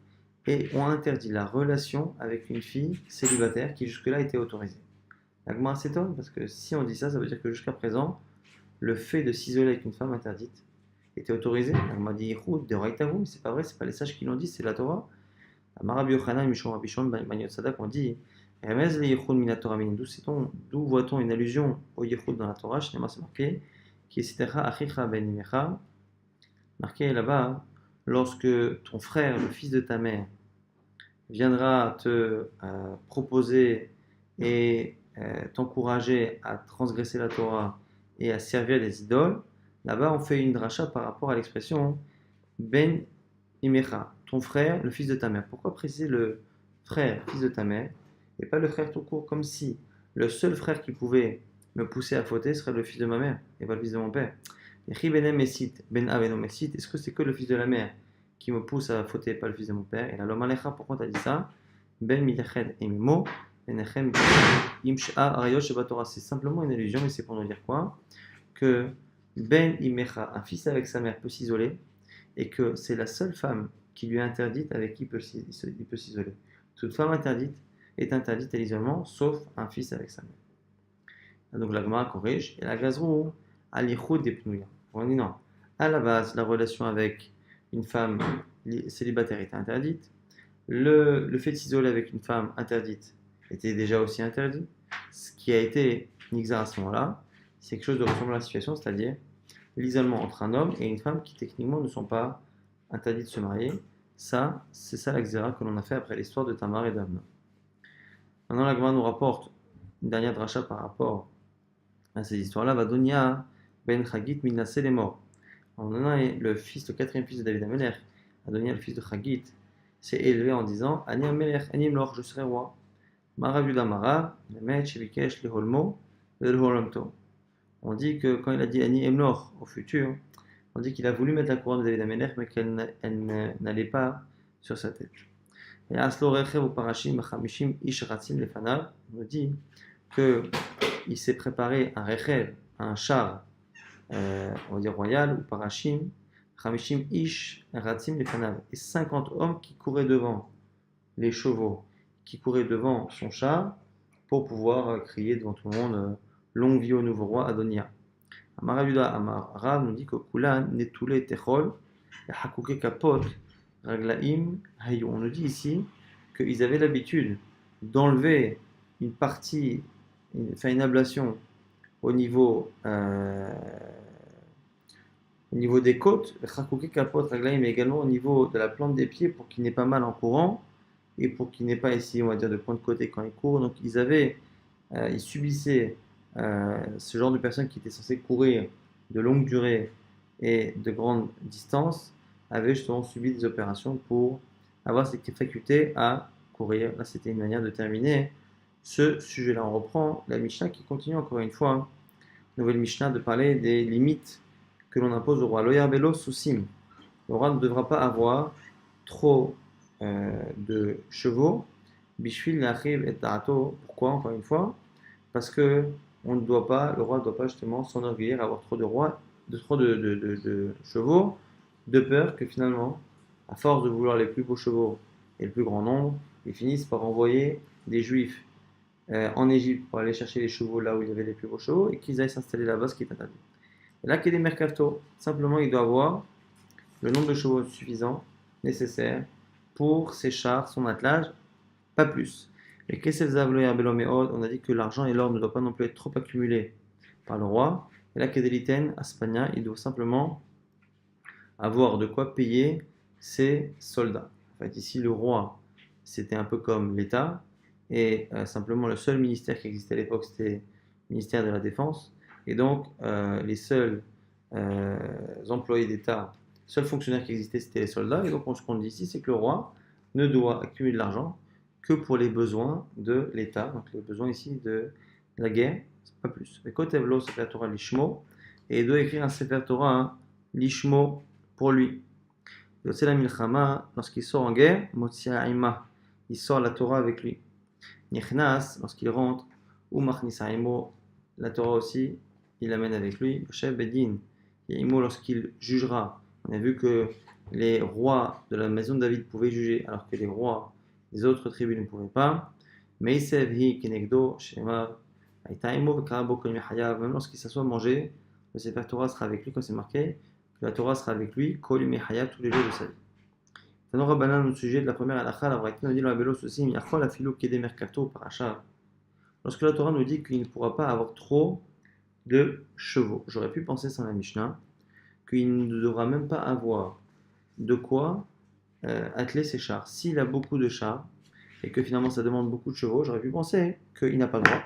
et ont interdit la relation avec une fille célibataire qui jusque-là était autorisée. La Gemara s'étonne parce que si on dit ça, ça veut dire que jusqu'à présent, le fait de s'isoler avec une femme interdite était autorisé. La Gemara dit Yechud, de Raïtavou, mais c'est pas vrai, c'est pas les sages qui l'ont dit, c'est la Torah. Marabi Yochanan, Mishon Rabishon, Magnot Sadak, on dit Remez le Yechud minatora min. D'où voit-on une allusion au Yechud dans la Torah? Chez c'est marqué qui est Achicha ben Imecha, marqué là-bas, lorsque ton frère, le fils de ta mère, viendra te proposer et t'encourager à transgresser la Torah et à servir des idoles, là-bas on fait une dracha par rapport à l'expression Ben Imecha, ton frère, le fils de ta mère. Pourquoi préciser le frère, fils de ta mère, et pas le frère tout court, comme si le seul frère qui pouvait me pousser à fauter serait le fils de ma mère et pas le fils de mon père. Est-ce que c'est que le fils de la mère qui me pousse à fauter, pas le fils de mon père? Et là, l'homme alecha, pourquoi tu as dit ça? Ben mitached emimo, benechem imsha arayot shebatora. C'est simplement une allusion, mais c'est pour nous dire quoi? Que ben imecha, un fils avec sa mère, peut s'isoler, et que c'est la seule femme qui lui est interdite avec qui il peut s'isoler. Toute femme interdite est interdite à l'isolement, sauf un fils avec sa mère. Donc la Gemara corrige, et la Gazrou, alichud des pnouya. On dit non. À la base, la relation avec une femme célibataire était interdite. Le fait de s'isoler avec une femme interdite était déjà aussi interdit. Ce qui a été nixar à ce moment-là, c'est quelque chose de ressemblant à la situation, c'est-à-dire l'isolement entre un homme et une femme qui techniquement ne sont pas interdits de se marier. Ça, c'est ça la xéra que l'on a fait après l'histoire de Tamar et d'Amna. Maintenant, la Gemara nous rapporte une dernière dracha par rapport à ces histoires-là. Vadonia ben Chagit Minassé les morts. Le quatrième fils de David Amelech, Adonia, le fils de Chagit, s'est élevé en disant Ani Amelech, Ani Mlor, je serai roi. Marav Yuda Marav, Nemet, Shevikesh, le Holmo, le Holomto. On dit que quand il a dit Ani Emlor au futur, on dit qu'il a voulu mettre la couronne de David Amelech, mais qu'elle n'allait pas sur sa tête. Et Aslo Rechev ou Parashim, Bachamishim, Ish Ratzim, Lefanav, on dit qu'il s'est préparé un Rechev, un char, on va dire royal, ou Parashim, Chamishim Ish Ratzim Lefanav, et 50 hommes qui couraient devant les chevaux, qui couraient devant son char, pour pouvoir crier devant tout le monde longue vie au nouveau roi Adonia. Amaravuda Amarav nous dit que Kulan Netule Techol, Hakuke Kapot, Raglaim Hayu. On nous dit ici qu'ils avaient l'habitude d'enlever une partie, faire une ablation au niveau des côtes, Hakuke Kapot, Raglaim, mais également au niveau de la plante des pieds pour qu'il n'ait pas mal en courant et pour qu'il n'ait pas ici, on va dire, de point de côté quand il court. Donc ils subissaient ce genre de personnes qui étaient censées courir de longue durée et de grande distance avaient justement subi des opérations pour avoir cette faculté à courir. Là, c'était une manière de terminer ce sujet-là. On reprend la Mishnah qui continue encore une fois, nouvelle Mishnah, de parler des limites que l'on impose au roi. Lo yarbelo susim. Le roi ne devra pas avoir trop de chevaux. Bishvil l'achiv et ta'ato. Pourquoi, encore une fois? Parce que le roi ne doit pas justement s'enorgueillir, avoir trop de chevaux, de peur que finalement, à force de vouloir les plus beaux chevaux et le plus grand nombre, ils finissent par envoyer des juifs en Égypte pour aller chercher les chevaux là où il y avait les plus beaux chevaux et qu'ils aillent s'installer là-bas, ce qui est interdit. Et là, qu'il y a des mercato, simplement il doit avoir le nombre de chevaux suffisant, nécessaire pour ses chars, son attelage, pas plus. Et on a dit que l'argent et l'or ne doivent pas non plus être trop accumulés par le roi. Et là, Kedeliten, Aspania, il doit simplement avoir de quoi payer ses soldats. En fait, ici, le roi, c'était un peu comme l'État, et simplement le seul ministère qui existait à l'époque, c'était le ministère de la Défense. Et donc, les seuls euh, employés d'État, seuls fonctionnaires qui existaient, c'était les soldats. Et donc, ce qu'on dit ici, c'est que le roi ne doit accumuler de l'argent que pour les besoins de l'État, donc les besoins ici de la guerre, pas plus. Et Kotev lo Sefer Torah Lishmo, et il doit écrire un Sefer Torah, hein, Lishmo, pour lui. Yotze la Milchama, lorsqu'il sort en guerre, Motsia Ima, il sort la Torah avec lui. Nichnas, lorsqu'il rentre, ou Machnisa Imo, la Torah aussi, il l'amène avec lui. Sheb Bedin, Imo, lorsqu'il jugera. On a vu que les rois de la maison de David pouvaient juger, alors que les rois des autres tribus ne pouvaient pas. Meisev hi kenegdo, Shema, Aitaimo, Vekarabo, Kolimichayav, même lorsqu'il s'assoit à manger, le Sefer Torah sera avec lui, quand c'est marqué, que la Torah sera avec lui, Kolimichayav, tous les jours de sa vie. Tano Rabbanan, au sujet de la première halakha, la Braïta nous dit dans la Bélos aussi, Yachol afilo kede merkato paracha. Lorsque la Torah nous dit qu'il ne pourra pas avoir trop de chevaux, j'aurais pu penser sans la Mishnah qu'il ne devra même pas avoir de quoi atteler ses chars. S'il a beaucoup de chars et que finalement ça demande beaucoup de chevaux, j'aurais pu penser qu'il n'a pas le droit.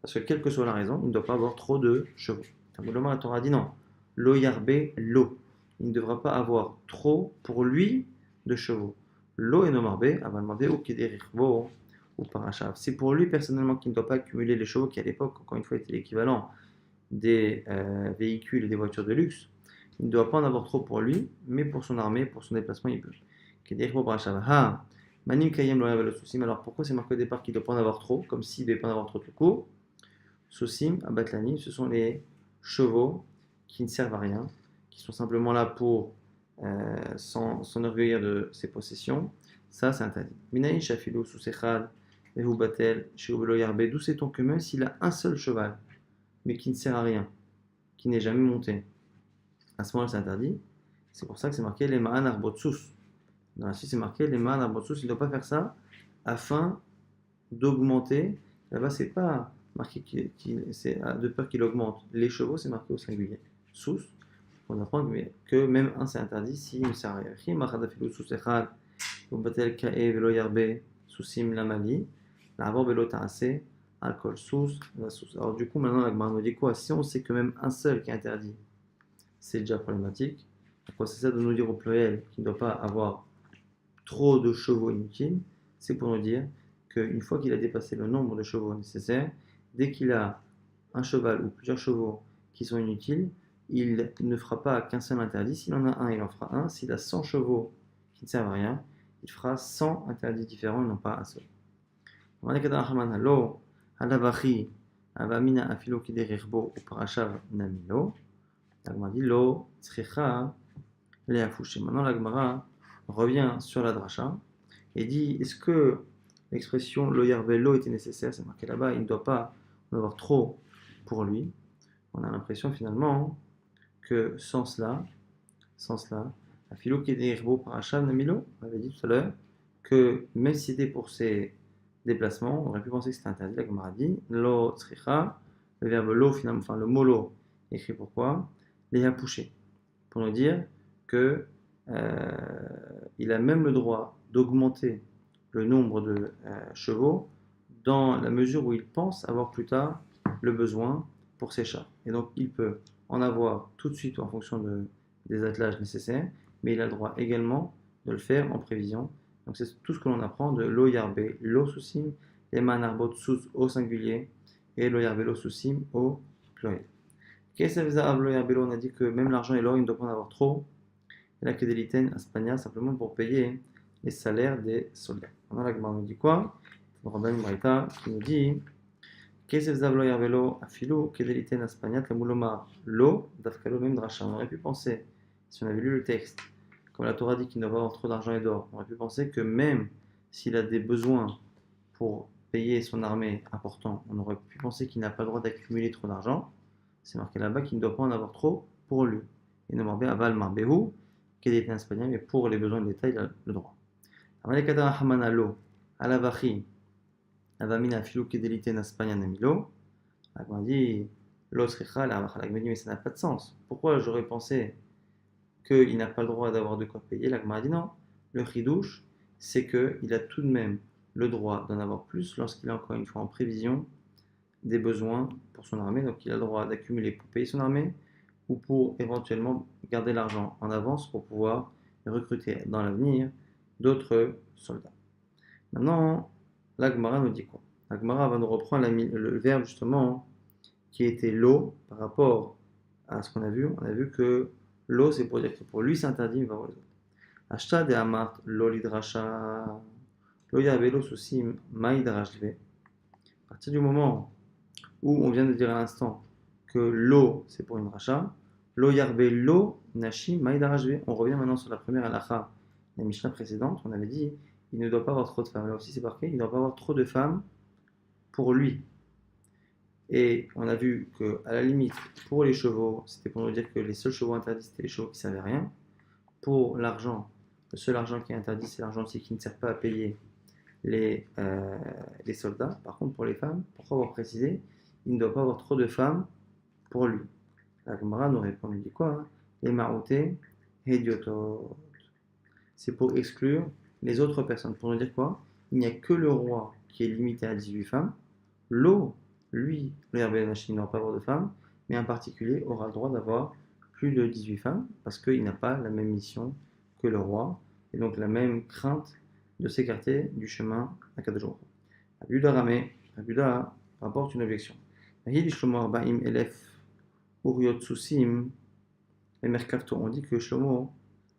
Parce que quelle que soit la raison, il ne doit pas avoir trop de chevaux. Simplement, la Torah dit non. Lo yarbe lo. Il ne devra pas avoir trop pour lui de chevaux. Lo enomarbe, avalmarbe ou kederirbo ou parachav. C'est pour lui personnellement qu'il ne doit pas accumuler les chevaux qui à l'époque, encore une fois, étaient l'équivalent des véhicules et des voitures de luxe. Il ne doit pas en avoir trop pour lui, mais pour son armée, pour son déplacement, il peut. Kederirbo parachav. Ha, manim kayem lo yavel sousim. Alors pourquoi c'est marqué au départ qu'il ne doit pas en avoir trop, comme s'il ne devait pas en avoir trop tout court? Sosim, abatlani, ce sont les chevaux qui ne servent à rien, qui sont simplement là pour s'enorgueillir de ses possessions. Ça, c'est interdit. Minaï shafilo susechad, vehu batel, sheubelo yarbe. D'où sait-on que même s'il a un seul cheval, mais qui ne sert à rien, qui n'est jamais monté, à ce moment-là, c'est interdit. C'est pour ça que c'est marqué les ma'an arbotsus. Dans la suite, c'est marqué les ma'an arbotsus. Il ne doit pas faire ça afin d'augmenter. Là-bas, c'est pas marqué c'est de peur qu'il augmente. Les chevaux, c'est marqué au singulier. Sous, on apprend que même un, c'est interdit s'il ne sert à rien. Alors du coup, maintenant, la Gemara nous dit quoi? Si on sait que même un seul qui est interdit, c'est déjà problématique. Pourquoi c'est ça de nous dire au pluriel qu'il ne doit pas avoir trop de chevaux inutiles? C'est pour nous dire qu'une fois qu'il a dépassé le nombre de chevaux nécessaires, dès qu'il a un cheval ou plusieurs chevaux qui sont inutiles, il ne fera pas qu'un seul interdit. S'il en a un, il en fera un. S'il a 100 chevaux qui ne servent à rien, il fera 100 interdits différents et non pas un seul. Maintenant, la Gemara revient sur la dracha et dit, est-ce que l'expression lo yarbello était nécessaire? C'est marqué là-bas, il ne doit pas en avoir trop pour lui. On a l'impression finalement que sans cela, afilo kedirbo parachav namilo, on avait dit tout à l'heure, que même si c'était pour ses déplacements, on aurait pu penser que c'était interdit. La Gemara dit, lo tzricha, le verbe lo finalement, enfin le mot lo, écrit pourquoi? Les a poussés, pour nous dire que il a même le droit d'augmenter le nombre de chevaux dans la mesure où il pense avoir plus tard le besoin pour ses chats. Et donc il peut en avoir tout de suite en fonction des attelages nécessaires, mais il a le droit également de le faire en prévision. Donc c'est tout ce que l'on apprend de lo yarbe, lo susim, eman arbot sus au singulier et lo yarbe lo susim au pluriel. Qu'est-ce que ça veut dire lo? On a dit que même l'argent et l'or, il ne doit pas en avoir trop. Et la Kedeliten Aspania simplement pour payer les salaires des soldats. Maintenant, la Gemara nous dit quoi? Le Rabban Braïta qui nous dit Kesef Zavlo Yarvelo Afilo Kedeliten Aspania Tamulomar Lo Dafkalo même Dracha. On aurait pu penser, si on avait lu le texte, comme la Torah dit qu'il ne doit pas avoir trop d'argent et d'or, on aurait pu penser que même s'il a des besoins pour payer son armée important, on aurait pu penser qu'il n'a pas le droit d'accumuler trop d'argent. C'est marqué là-bas qu'il ne doit pas en avoir trop pour lui. Et ne marbe aval marbehu qu'elle était espagnol, mais pour les besoins de l'État, il a le droit. Amalekata Hamanalo, Alavachi, Avamina Filou Kedeliten Espagnol Namilo, on dit l'Osrecha, la Avachalagmedi, mais ça n'a pas de sens. Pourquoi j'aurais pensé qu'il n'a pas le droit d'avoir de quoi payer? La Gemara dit non. Le Chidouche, c'est qu'il a tout de même le droit d'en avoir plus lorsqu'il est encore une fois en prévision des besoins pour son armée. Donc il a le droit d'accumuler pour payer son armée ou pour éventuellement garder l'argent en avance pour pouvoir recruter dans l'avenir d'autres soldats. Maintenant, la Gemara nous dit quoi? La Gemara va nous reprendre le verbe justement qui était l'eau par rapport à ce qu'on a vu. On a vu que l'eau, c'est pour dire que pour lui c'est interdit, il va voir les autres. Ashta de Amart, lo lidrasha, lo yavelo susim, maïdrashve. À partir du moment où on vient de dire à l'instant que l'eau, c'est pour une rachat, lo yarbe lo nashi maïdrashve. On revient maintenant sur la première halakha, la Mishnah précédente, on avait dit il ne doit pas avoir trop de femmes. Là aussi c'est marqué, il ne doit pas avoir trop de femmes pour lui. Et on a vu qu'à la limite, pour les chevaux, c'était pour nous dire que les seuls chevaux interdits, c'était les chevaux qui ne servaient à rien. Pour l'argent, le seul argent qui est interdit, c'est l'argent aussi qui ne sert pas à payer les soldats. Par contre, pour les femmes, pourquoi avoir précisé, il ne doit pas avoir trop de femmes pour lui. La Gemara nous répond, on lui dit quoi? Les maroutés, hediotot. C'est pour exclure les autres personnes. Pour nous dire quoi? Il n'y a que le roi qui est limité à 18 femmes. L'eau, lui, le Hervé Machine n'aura pas avoir de femmes, mais en particulier aura le droit d'avoir plus de 18 femmes parce qu'il n'a pas la même mission que le roi et donc la même crainte de s'écarter du chemin à 4 jours. Abuda Ramé, Abuda rapporte une objection. On dit que Shlomo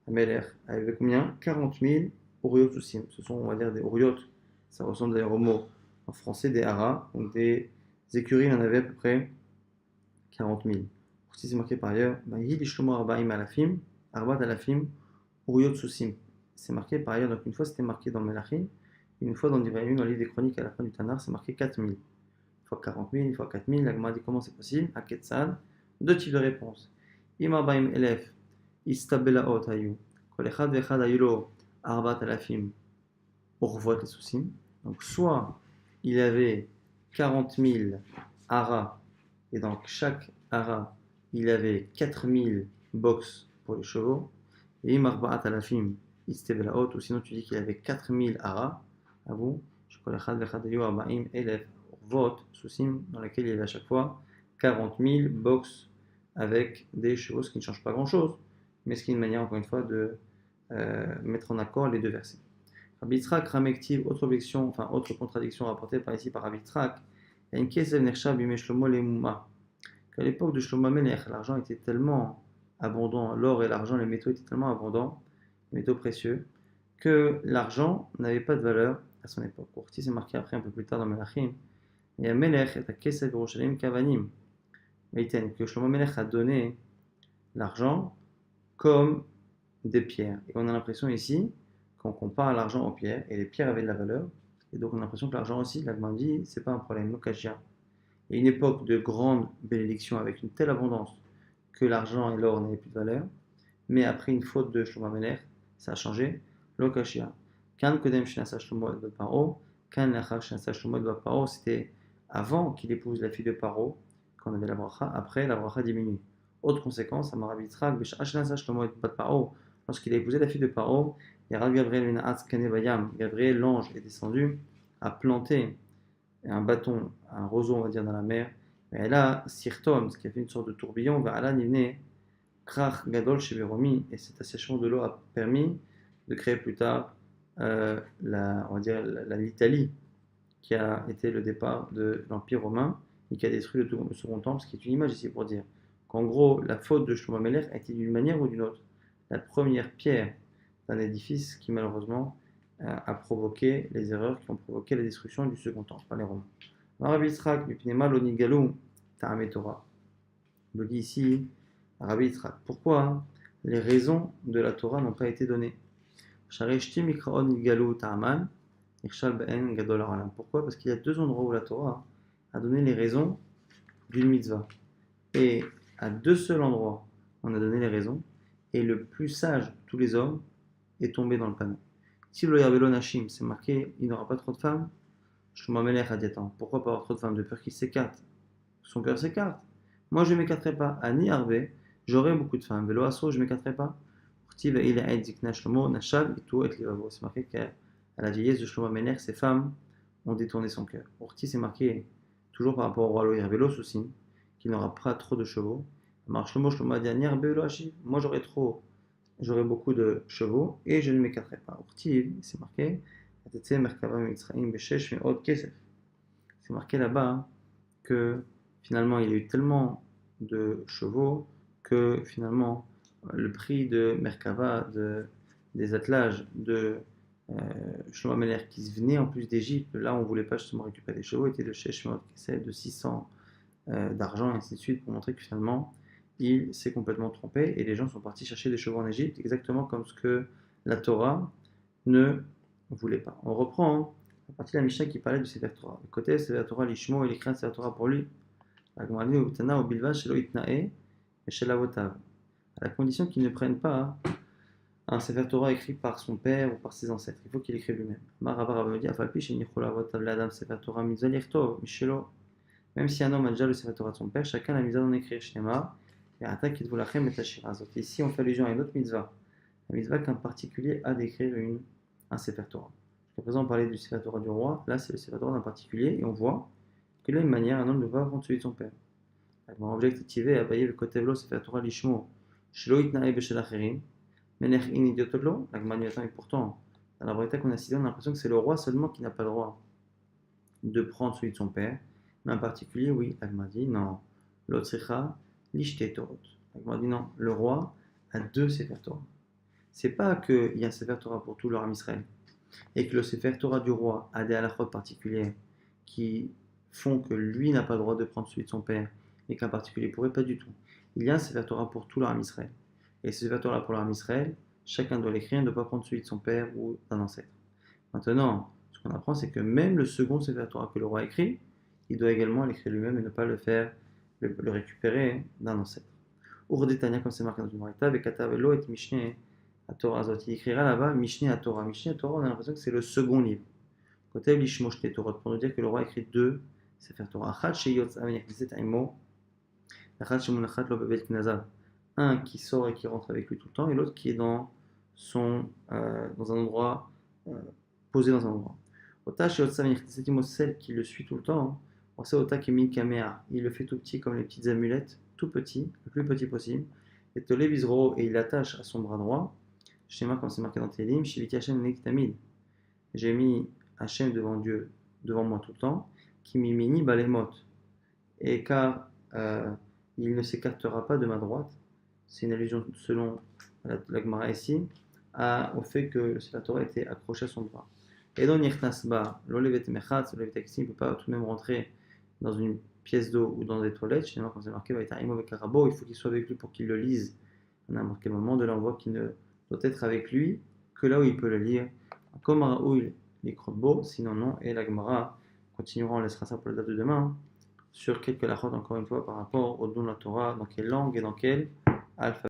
Ameler avait combien? 40 000 Uriyot-Susim. Ce sont, on va dire, des Uriyot. Ça ressemble d'ailleurs au mot en français des haras. Donc des écuries, il en avait à peu près 40 000. Si c'est marqué par ailleurs, Yidi Shlomo Arba'im Alafim, Arbat Alafim, Uriyot-Susim. C'est marqué par ailleurs, donc une fois c'était marqué dans Melachim, une fois dans Divrayim, dans le livre des chroniques à la fin du Tanar, c'est marqué 4 000. Une fois 40 000, une fois 4 000. La Gemara dit comment c'est possible? À Ketzad, deux types de réponses. Im Arba'im Elef. Istabelaot hayu. Kol echad vechad hayu lo arbat alafim urvot lesusim. Donc soit il avait 40 000 haras et donc chaque hara il avait 4 000 box pour les chevaux. Et im arbaat alafim istabelaot, ou sinon tu dis qu'il avait 4 000 haras. À vous, kol echad vechad hayu arba'im elef urvot susim, dans laquelle il y avait à chaque fois 40 000 box avec des chevaux, ce qui ne change pas grand chose, mais ce qui est une manière, encore une fois, de mettre en accord les deux versets. Rabbi Yitzhak Ramektiv, autre objection, enfin autre contradiction rapportée par ici par Rabbi Yitzhak, il y a une caisse Nersha Bime Shlomo Lemouma, qu'à l'époque de Shlomo Melech, l'argent était tellement abondant, l'or et l'argent, les métaux étaient tellement abondants, les métaux précieux, que l'argent n'avait pas de valeur à son époque. Courti, c'est marqué après un peu plus tard dans Melachim, et à Melech et à Kesef Yerushalayim Kavanim, que Shlomo Melech a donné l'argent comme des pierres. Et on a l'impression ici qu'on compare l'argent aux pierres, et les pierres avaient de la valeur, et donc on a l'impression que l'argent aussi, la Gemara dit, c'est pas un problème, l'okashia. Il y a une époque de grande bénédiction avec une telle abondance que l'argent et l'or n'avaient plus de valeur, mais après une faute de Shlomo Melech, ça a changé, l'okashia. Kan kodem shenasa Shlomo et Paro, kan lachar shenasa Shlomo et Paro, c'était avant qu'il épouse la fille de Paro, qu'on avait la bracha, après la bracha diminue. Autre conséquence, Amar Rabbi Yitzhak, lorsqu'il a épousé la fille de Paro, Gabriel, l'ange, est descendu, a planté un bâton, un roseau, on va dire, dans la mer. Et elle a Sirton, ce qui a fait une sorte de tourbillon, vers Ala Nivne, Krach Gadol Sheveromi, et cet assèchement de l'eau a permis de créer plus tard on va dire, l'Italie, qui a été le départ de l'Empire romain et qui a détruit le second temple, ce qui est une image ici pour dire qu'en gros, la faute de Shlomo Melech a été d'une manière ou d'une autre la première pierre d'un édifice qui malheureusement a provoqué les erreurs qui ont provoqué la destruction du second temple par les Romains. Rabbi Yitzhak, Mipnema Lonigalu, Ta'ame Torah. Il dit ici, Rabbi Yitzhak, pourquoi les raisons de la Torah n'ont pas été données? Pourquoi? Parce qu'il y a deux endroits où la Torah a donné les raisons d'une mitzvah. Et à deux seuls endroits, on a donné les raisons. Et le plus sage de tous les hommes est tombé dans le panneau. Si le Yarbelo Nashim, c'est marqué, il n'aura pas trop de femmes. Shlomo Melech a dit, attends, pourquoi pas avoir trop de femmes? De peur qu'il s'écarte. Son cœur s'écarte. Moi, je ne m'écarterai pas. Ani Arbe, j'aurai beaucoup de femmes. Velo Asso, je ne m'écarterai pas. C'est marqué que à la vieillesse de Shlomo Ameler, ses femmes ont détourné son cœur. Orti, c'est marqué toujours par rapport au roi Loïr aussi, qu'il n'aura pas trop de chevaux. Alors Shlomo a dit, moi j'aurai beaucoup de chevaux et je ne m'écarterai pas. Orti, c'est marqué, c'est marqué là-bas que finalement il y a eu tellement de chevaux que finalement le prix de Merkava, des attelages de Shlomo Ameler qui venait en plus d'Égypte, là on ne voulait pas justement récupérer des chevaux, était de chez Shemot de 600 d'argent et ainsi de suite pour montrer que finalement il s'est complètement trompé et les gens sont partis chercher des chevaux en Égypte exactement comme ce que la Torah ne voulait pas. On reprend la partie de la Mishnah qui parlait du Sefer Torah. Le côté Sefer Torah, l'Ishmo, il écrit un Sefer Torah pour lui. À la condition qu'il ne prenne pas un Sefer Torah écrit par son père ou par ses ancêtres. Il faut qu'il écrive lui-même. Même si un homme a déjà le Sefer Torah de son père, chacun a la mitzvah d'en écrire. Ici, on fait allusion à une autre mitzvah. La mitzvah qu'un particulier a d'écrire un Sefer Torah. Jusqu'à présent, on parlait du Sefer Torah du roi. Là, c'est le Sefer Torah d'un particulier. Et on voit que de la même manière, un homme ne va prendre celui de son père. Objectif Abaye le Kotevlo Sefer Torah Lishmo. Shelo itnae beshel acherim. Menech in idiotolo. Et pourtant, dans la Braïta qu'on a cité, on a l'impression que c'est le roi seulement qui n'a pas le droit de prendre celui de son père. Mais en particulier, oui, Agma dit non. L'Otsricha, l'Ishte Torot. Agma dit non, le roi a deux Sefer Torah. C'est pas qu'il y a un Sefer Torah pour tout l'Arm Israël et que le Sefer Torah du roi a des halachot particuliers qui font que lui n'a pas le droit de prendre celui de son père et qu'un particulier pourrait pas du tout. Il y a un Sefer Torah pour tout l'Arm Israël. Et ce Sefer Torah pour l'Arm Israël, chacun doit l'écrire et ne pas prendre celui de son père ou d'un ancêtre. Maintenant, ce qu'on apprend, c'est que même le second Sefer Torah que le roi écrit, il doit également l'écrire lui-même et ne pas le faire, le récupérer d'un ancêtre. Urdetania, comme c'est marqué dans une Braïta, avec Katavelo et Mishneh à Torah Azot. Il écrira là-bas Mishneh à Torah. Mishneh à Torah, on a l'impression que c'est le second livre. Kotev Lishmoshte Torah, pour nous dire que le roi écrit deux Sefer Torah. Achat Sheyotz Avenir Kiset Aimo, Achat Shemunachat Lo Bebet Knazav. Un qui sort et qui rentre avec lui tout le temps, et l'autre qui est dans un endroit, posé dans un endroit. Ota Sheyotz Avenir Kiset Aimo, celle qui le suit tout le temps. On sait Ota Kemin Kamea, il le fait tout petit comme les petites amulettes, tout petit, le plus petit possible. Et Tolevizro, et il l'attache à son bras droit. Schéma comme c'est marqué dans Télim, Shiviti Hashem Nektamid. J'ai mis Hashem devant Dieu, devant moi tout le temps. Kimimini Balemot. Et car il ne s'écartera pas de ma droite. C'est une allusion selon la Gemara ici au fait que la Torah était accrochée à son bras. Et donc Nirtasba, l'Olevet Mechatz, l'Olevet Aksim, il ne peut pas tout de même rentrer dans une pièce d'eau ou dans des toilettes. Chez nous, quand c'est marqué, il faut qu'il soit avec lui pour qu'il le lise à n'importe quel moment. De là, on voit qu'il ne doit être avec lui que là où il peut le lire. Comme Raoul, les Krotbo, sinon non. Et la Gemara continuera, on laissera ça pour la date de demain, sur quelques lachot encore une fois par rapport au don de la Torah, dans quelle langue et dans quel alphabet.